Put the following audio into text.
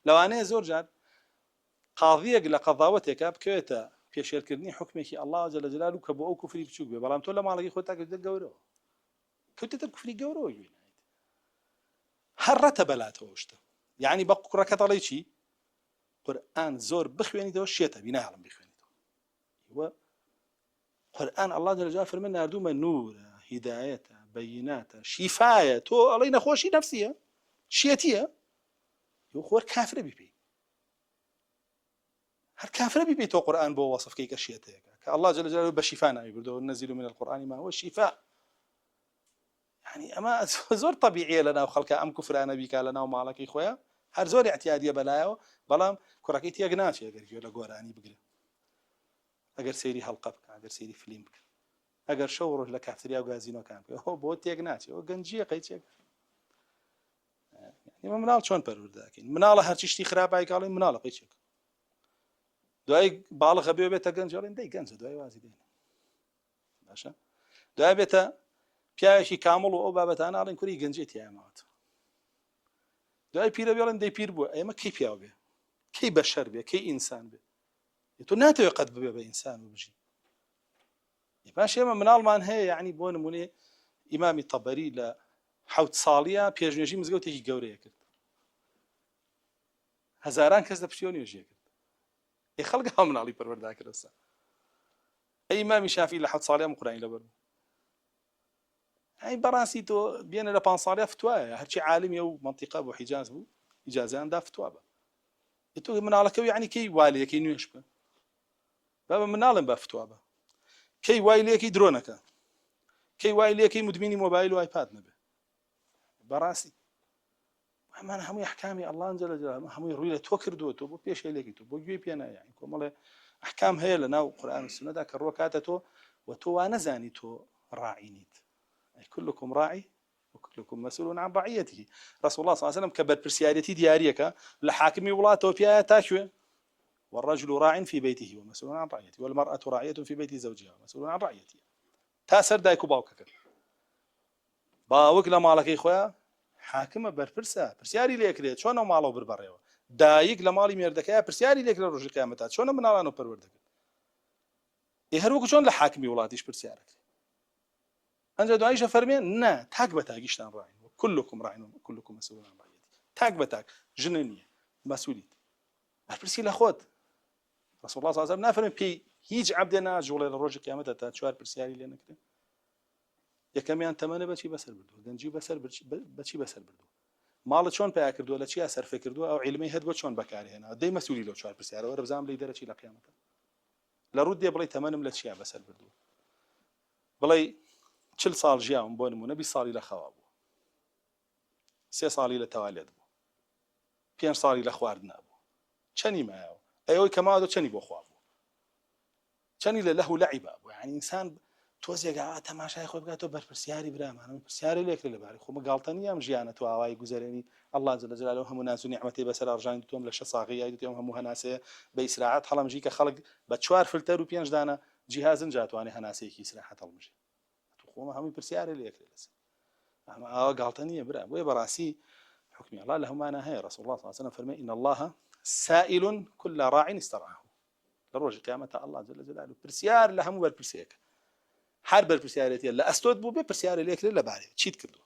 لەوانەیە زۆر جار قاضیەک لە قەضاوەتێکا بکەوێتە پێشێرکردنی حکمێکی الله جل جلاله کە بۆ ئەو کوفری بچووک بێ، بەڵام تۆ لە ماڵەکەی خۆت تا کەوتێتە گەورەوە، کەوتێتە کوفری گەورەوە گوێنایت، هەر ڕەتە بەلاتەوە شتە. یعنی بە کوڕەکە دەڵێ چی؟ قورئان زۆر بخوێنیتەوە شێتە بیناڵم بخوێنیتەوە. قورئان الله جل جلاله فەرمێ ناردوومە نورە، هیدایەتە، بەییناتە، شیفایە. تۆ ئەڵێی نەخۆشی نەفسیە، شێتیە، خۆر کافرە بیپێی، هەر کافرە بیپێی تۆ قورئان بۆ وەسفکەی کە شێتەیەکە کە الله جل جلاله بە شیفا ناوی بردەوە، نەزیل من القورآن ما هو شیفاء. يعني ئەمە زۆر طبیعیە لەناو خەڵکە ئەم کوفرانە بیکا لەناو ماڵەکەی خۆیان، هەر زۆر اعتیادیە بەلایەوە، بەڵام کوڕەکەی تێک ناچێت ئەگەر گوێ لە گۆرانی بگرێت، ئەگەر سەیری هەڵقە بکە، ئەگەر سەیری فیلم بکە، ئەگەر شەو ڕۆژ لە کافتریا و گازینۆکان بکە، بۆ تێک ناچێت، ئەو گەنجیە قەیچێک. ئێمە مناڵ چۆن پەروەردەکەین؟ مناڵە هەرچی شتی خراپای کاڵێ مناڵە قەیچێک، دوای باڵغە بێتە گەنج ئەڵێن دەی گەنجە، دوای وازی دێن باشە، دوای بێتە پیاوێکی کامڵ و ئەو بابەتانە ئاڵێن کوڕی گەنجێتی ئاماوەتەوە، دوای پیرە بێڵێن دەی پیر بووە، ئێمە کەی پیاو بێ، کەی بەشەر بێ، کەی ئینسان بێ، تۆ ناتەوێت قەت ببێ بە ئینسان و بژی. باش ئێمە مناڵمان هەیە، یعنی بۆ نمونێ ئیمامی تەبەری لە 7 ساڵیە پێشنوێژی مزگەوتێکی گەورەیە کرد، هەزاران کەس دەپشتیەوە نوێژیە کرد، ئێ خەڵک هەم مناڵی پەروەردا کردەسا. ئەی ئیمامی شافعی لە 7 ساڵیە قورئانی لەبەر بوو، ئەی بەڕاستی تۆ بێنە لە 5 ساڵیە فتوایە، هەرچی عالمیە و منطقە بۆ حیجاز بوو ئیجازەیاندا فتوا بە، تۆ مناڵەکە یعنی کەی والیەکەی نوێش بکە، بابە مناڵم بە فتوا بە، کەی وای لێکی درۆنەکە، کەی وای لێکی مدمینی مۆبایل و ئایپاد نەبێ. بەڕاستی ئەمان هەمووی ئەحکامی الله جل جلاله هەمووی ڕووی لە تۆ کردووە، تۆ بۆ پێش هێلێکی تۆ بۆ گوێی پێ نایە، یعنی کۆمەڵێ ئەحکام هەیە لەناو قورئان و سنەدا کە ڕوەکاتە تۆ و تۆ وا نەزانی تۆ ڕاعی نیت. كلكم راعي وكلكم مسؤول عن رعيته. رسول الله صلى الله عليه وسلم كبر برسياريتي دياريك لحاكمي ولاته وفيها تاشوه، والرجل راع في بيته ومسؤول عن رعيته، والمرأة راعية في بيت زوجها ومسؤول عن رعيتها. تاسر دايكو باوكك باوك لما لك خويا حاكمه برپرسا برسياري ليكريت شلون مالو بربريوا دايق لمالي ميردكا برسياري ليك لروج قيامتات شلون منالانو پروردك يهروك شلون لحاكمي ولاتيش برسيارك انجا دعايشه فرمين نا تاك بتاقيشتان راعي وكلكم راع وكلكم مسؤول عن رعيته. تاك بتاك جننيه مسؤوليه برسي لاخوت. رسول الله صلى الله عليه وسلم نافرم بي هيج عبدنا جول لروج قيامتات تا شوار برسياري لينكري یەکەمیان تەمەنە بەچی بەسەر بردووە، گەنجی بەچی بەسەر بردووە، ماڵت چۆن پیا کردووە، لە چیا سەرفێ کردووە، ئەو عیلمەی هەت بۆ چۆن بەکارهێنا، دەی مەسئولی لەو چوار پرسیارەوە بزانم لێی دەرەچی لە قیامەتە. لە ڕوود دێ بڵێ تەمەنم لە چیا بەسەر بردووە، بڵێ 40 ساڵ ژیاوم بۆ نمونە 20 ساڵی لە خەوا بوو، 3 ساڵی لە تەوالێت بوو، 5 ساڵی لە خواردنا بوو، چەنی مایەوە ئەوەی کە ماوە چەنی بۆ خوا بوو، چەنی لە لەهو لەعیبا بوو، یعنی ئینسان تۆزێکا تەماشای خۆی بکاتەوە بەرپرسیاری برامانە پرسیارە لێکرێ لەبارەی خۆمە گاڵتەنی ئەم ژیانە تۆ ئاوای گوزەرێنی الله جل جلاله هەموو ناز و نیعمەتی بەسەر ئەڕژاندی تۆم لە شە ساغی تۆم هەموو هەناسەیە بە ئیسراحەت هەڵەمژی کە خەڵک بە 4 فلتەر و 5 دانە جیهازن جاتوانێ هەناسەیەکی ئیسراحەت هەڵمژێ، تو خۆمە هەمووی پرسیارە لێکرێ لەسەر ئەمە ئاوا گاڵتەنیە برا بۆیە بەڕاستی حکمی الله لە هەمومانە هەیە. رسول الله صلى الله عليه وسلم فەرمێ إن الله سائل كل راع استرعاه. لە ڕۆژی قیامەتە الله جل جلاله پرسیار لە هەموو بەرپرسەیەک هەر بەرپرسیارەتیە لە ئەستۆت بوو بێ پرسیارە لێکرێ لەبارەی چیت کردووە.